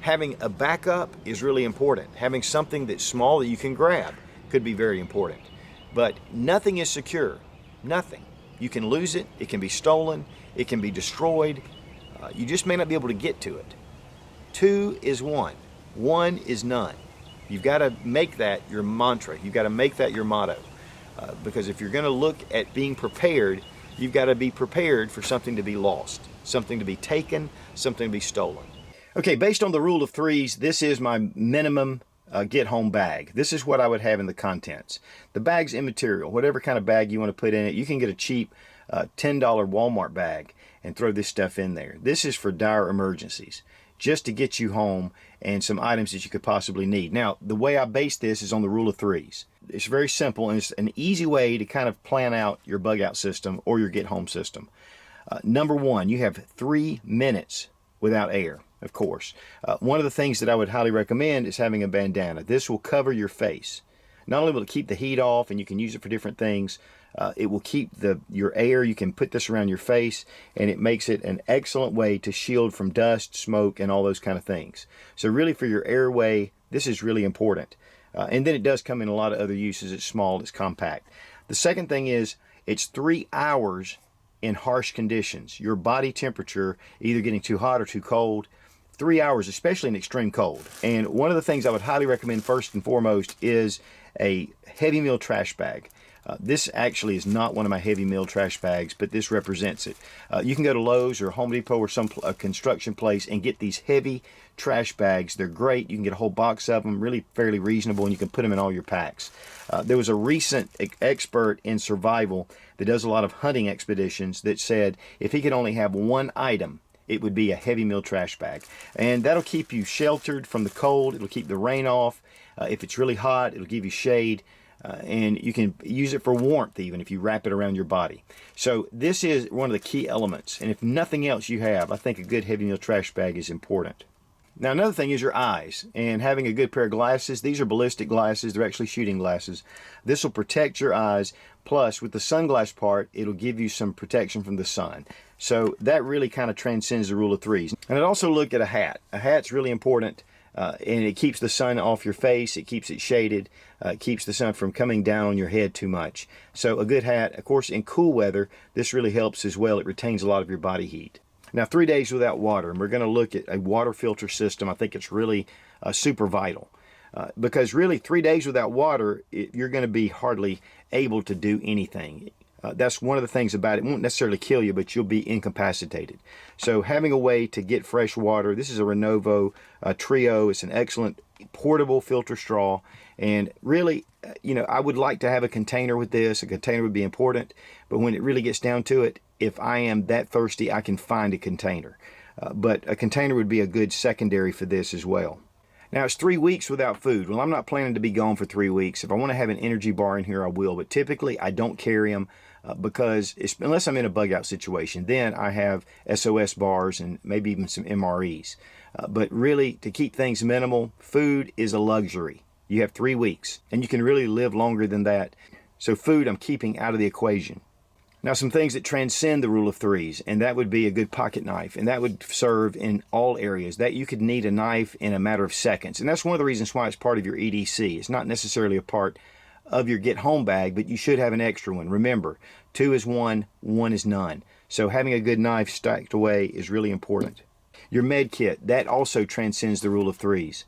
Having a backup is really important. Having something that's small that you can grab could be very important. But nothing is secure. Nothing. You can lose it, it can be stolen, it can be destroyed. You just may not be able to get to it. Two is one. One is none. You've got to make that your mantra. You've got to make that your motto. Because if you're going to look at being prepared, you've got to be prepared for something to be lost, something to be taken, something to be stolen. Okay, based on the rule of threes, this is my minimum get home bag. This is what I would have in the contents. The bag's immaterial. Whatever kind of bag you want to put in it, you can get a cheap $10 Walmart bag and throw this stuff in there. This is for dire emergencies, just to get you home and some items that you could possibly need. Now, the way I base this is on the rule of threes. It's very simple, and it's an easy way to kind of plan out your bug out system or your get home system. Number one, you have 3 minutes without air, of course. One of the things that I would highly recommend is having a bandana. This will cover your face. Not only will it keep the heat off and you can use it for different things, it will keep your air. You can put this around your face, and it makes it an excellent way to shield from dust, smoke, and all those kind of things. So really for your airway, this is really important. And then it does come in a lot of other uses. It's small, it's compact. The second thing is it's 3 hours in harsh conditions. Your body temperature either getting too hot or too cold. 3 hours, especially in extreme cold. And one of the things I would highly recommend first and foremost is a heavy meal trash bag. This actually is not one of my heavy meal trash bags, but this represents it. You can go to Lowe's or Home Depot or some construction place and get these heavy trash bags. They're great. You can get a whole box of them, really fairly reasonable, and you can put them in all your packs. There was a recent expert in survival that does a lot of hunting expeditions that said if he could only have one item, it would be a heavy meal trash bag. And that'll keep you sheltered from the cold. It'll keep the rain off. If it's really hot, it'll give you shade. And you can use it for warmth even if you wrap it around your body. So this is one of the key elements. And if nothing else you have, I think a good heavy meal trash bag is important. Now another thing is your eyes, and having a good pair of glasses. These are ballistic glasses. They're actually shooting glasses. This will protect your eyes. Plus with the sunglass part, it'll give you some protection from the sun. So that really kind of transcends the rule of threes. And I'd also look at a hat. A hat's really important. And it keeps the sun off your face, it keeps it shaded, it keeps the sun from coming down on your head too much. So a good hat, of course in cool weather, this really helps as well. It retains a lot of your body heat. Now 3 days without water, and we're going to look at a water filter system. I think it's really super vital. Because really 3 days without water, you're going to be hardly able to do anything. That's one of the things about it. It won't necessarily kill you, but you'll be incapacitated. So having a way to get fresh water. This is a Renovo Trio. It's an excellent portable filter straw. And really, I would like to have a container with this. A container would be important. But when it really gets down to it, if I am that thirsty, I can find a container. But a container would be a good secondary for this as well. Now it's 3 weeks without food. Well, I'm not planning to be gone for 3 weeks. If I want to have an energy bar in here, I will. But typically, I don't carry them because unless I'm in a bug out situation, then I have SOS bars and maybe even some MREs. But really, to keep things minimal, food is a luxury. You have 3 weeks, and you can really live longer than that. So food, I'm keeping out of the equation. Now some things that transcend the rule of threes, and that would be a good pocket knife, and that would serve in all areas. That you could need a knife in a matter of seconds, and that's one of the reasons why it's part of your EDC. It's not necessarily a part of your get home bag, but you should have an extra one. Remember, 2 is 1, 1 is none. So having a good knife stacked away is really important. Your med kit, that also transcends the rule of threes.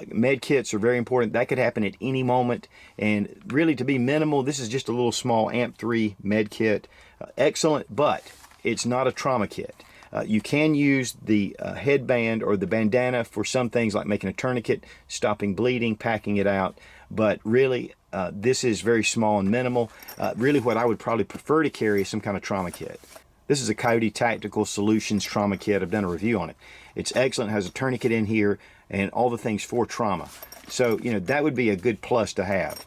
Med kits are very important. That could happen at any moment. And really to be minimal, this is just a little small AMP3 med kit. Excellent, but it's not a trauma kit. You can use the headband or the bandana for some things like making a tourniquet, stopping bleeding, packing it out. But really, this is very small and minimal. Really what I would probably prefer to carry is some kind of trauma kit. This is a Coyote Tactical Solutions trauma kit. I've done a review on it. It's excellent. It has a tourniquet in here and all the things for trauma. So, that would be a good plus to have.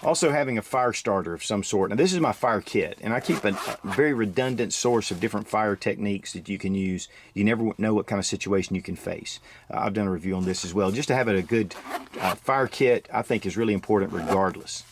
Also having a fire starter of some sort. Now this is my fire kit, and I keep a very redundant source of different fire techniques that you can use. You never know what kind of situation you can face. I've done a review on this as well. Just to have a good fire kit, I think is really important regardless.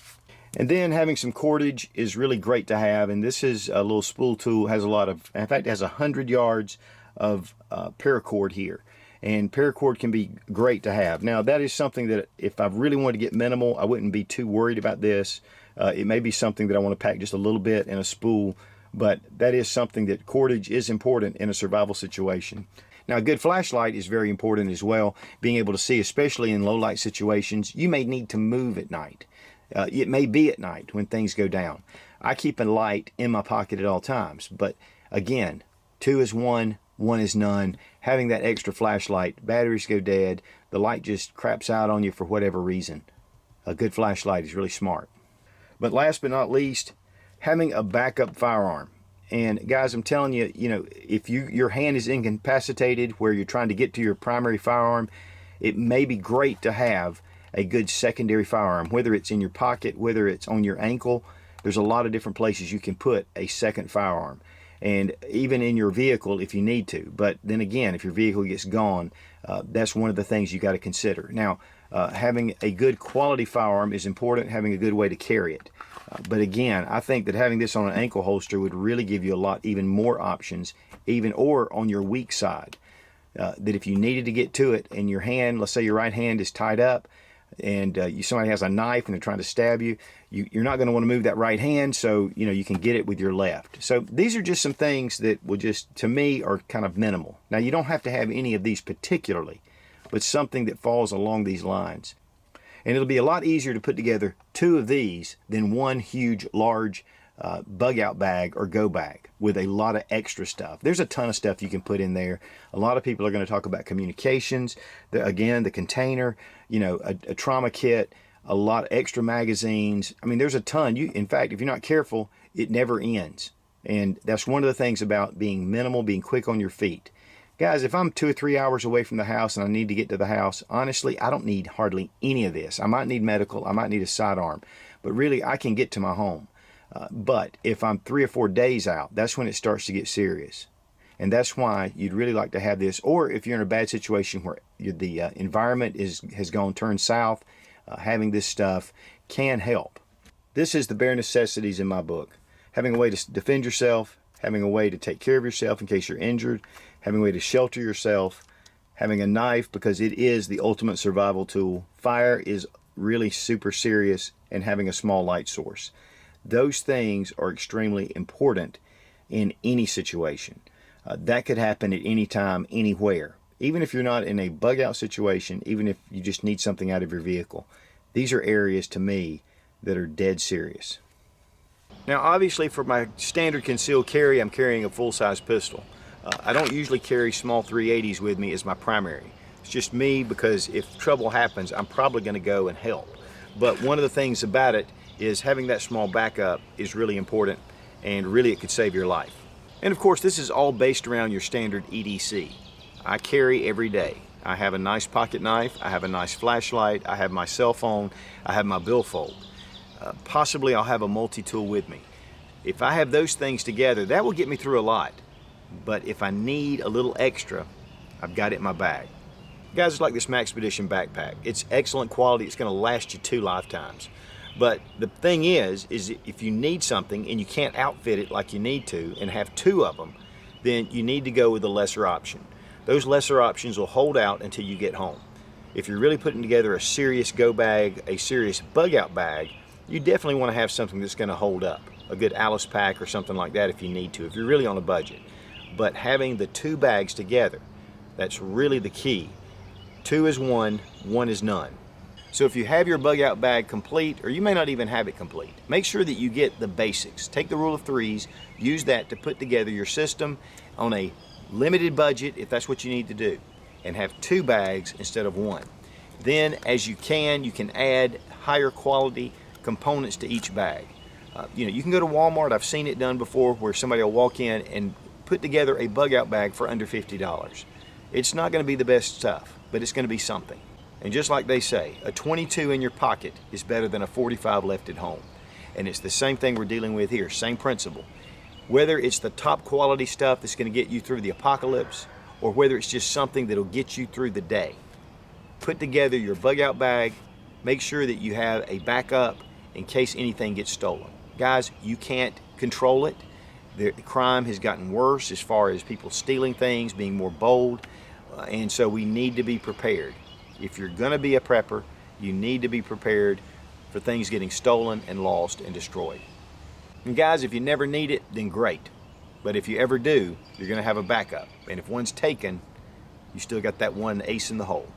And then having some cordage is really great to have, and this is a little spool tool. Has a lot of, in fact, it has 100 yards of paracord here. And paracord can be great to have. Now, that is something that if I really wanted to get minimal, I wouldn't be too worried about this. It may be something that I want to pack just a little bit in a spool, but that is something that cordage is important in a survival situation. Now, a good flashlight is very important as well. Being able to see, especially in low light situations, you may need to move at night. It may be at night when things go down. I keep a light in my pocket at all times, but again, 2 is 1, 1 is none. Having that extra flashlight, batteries go dead, the light just craps out on you for whatever reason. A good flashlight is really smart. But last but not least, having a backup firearm. And guys, I'm telling you, if your hand is incapacitated where you're trying to get to your primary firearm, it may be great to have a good secondary firearm, whether it's in your pocket, whether it's on your ankle. There's a lot of different places you can put a second firearm, and even in your vehicle if you need to. But then again, if your vehicle gets gone, that's one of the things you got to consider. Now, having a good quality firearm is important, having a good way to carry it. But again, I think that having this on an ankle holster would really give you a lot, even more options, or on your weak side. That if you needed to get to it and your hand, let's say your right hand is tied up, and somebody has a knife and they're trying to stab you, you're not going to want to move that right hand, so you can get it with your left. So these are just some things that will just, to me, are kind of minimal. Now, you don't have to have any of these particularly, but something that falls along these lines. And it'll be a lot easier to put together 2 of these than one huge, large bug out bag or go bag with a lot of extra stuff. There's a ton of stuff you can put in there. A lot of people are going to talk about communications, the container, a trauma kit, a lot of extra magazines. I mean, there's a ton. In fact, if you're not careful, it never ends. And that's one of the things about being minimal, being quick on your feet. Guys, if I'm 2 or 3 hours away from the house and I need to get to the house, honestly, I don't need hardly any of this. I might need medical, I might need a sidearm, but really I can get to my home. But if I'm 3 or 4 days out, that's when it starts to get serious. And that's why you'd really like to have this. Or if you're in a bad situation where the environment has turned south, having this stuff can help. This is the bare necessities in my book. Having a way to defend yourself, having a way to take care of yourself in case you're injured, having a way to shelter yourself, having a knife because it is the ultimate survival tool. Fire is really super serious, and having a small light source. Those things are extremely important in any situation. That could happen at any time, anywhere. Even if you're not in a bug out situation, even if you just need something out of your vehicle. These are areas to me that are dead serious. Now, obviously, for my standard concealed carry, I'm carrying a full-size pistol. I don't usually carry small .380s with me as my primary. It's just me because if trouble happens, I'm probably going to go and help. But one of the things about it is having that small backup is really important, and really it could save your life. And of course, this is all based around your standard EDC. I carry every day. I have a nice pocket knife, I have a nice flashlight, I have my cell phone, I have my billfold. Possibly I'll have a multi-tool with me. If I have those things together, that will get me through a lot. But if I need a little extra, I've got it in my bag. Guys, it's like this Maxpedition backpack. It's excellent quality. It's going to last you 2 lifetimes. But the thing is if you need something and you can't outfit it like you need to and have 2 of them, then you need to go with the lesser option. Those lesser options will hold out until you get home. If you're really putting together a serious go bag, a serious bug out bag, you definitely want to have something that's going to hold up. A good Alice pack or something like that if you need to, if you're really on a budget. But having the 2 bags together, that's really the key. 2 is 1, 1 is none. So if you have your bug out bag complete, or you may not even have it complete, make sure that you get the basics. Take the rule of 3s, use that to put together your system on a limited budget if that's what you need to do, and have 2 bags instead of 1. Then as you can add higher quality components to each bag. You can go to Walmart. I've seen it done before where somebody will walk in and put together a bug out bag for under $50. It's not going to be the best stuff, but it's going to be something. And just like they say, a 22 in your pocket is better than a 45 left at home. And it's the same thing we're dealing with here, same principle. Whether it's the top quality stuff that's going to get you through the apocalypse, or whether it's just something that'll get you through the day, put together your bug out bag, make sure that you have a backup in case anything gets stolen. Guys, you can't control it. The crime has gotten worse as far as people stealing things, being more bold. And so we need to be prepared. If you're going to be a prepper, you need to be prepared for things getting stolen and lost and destroyed. And guys, if you never need it, then great. But if you ever do, you're going to have a backup. And if one's taken, you still got that one ace in the hole.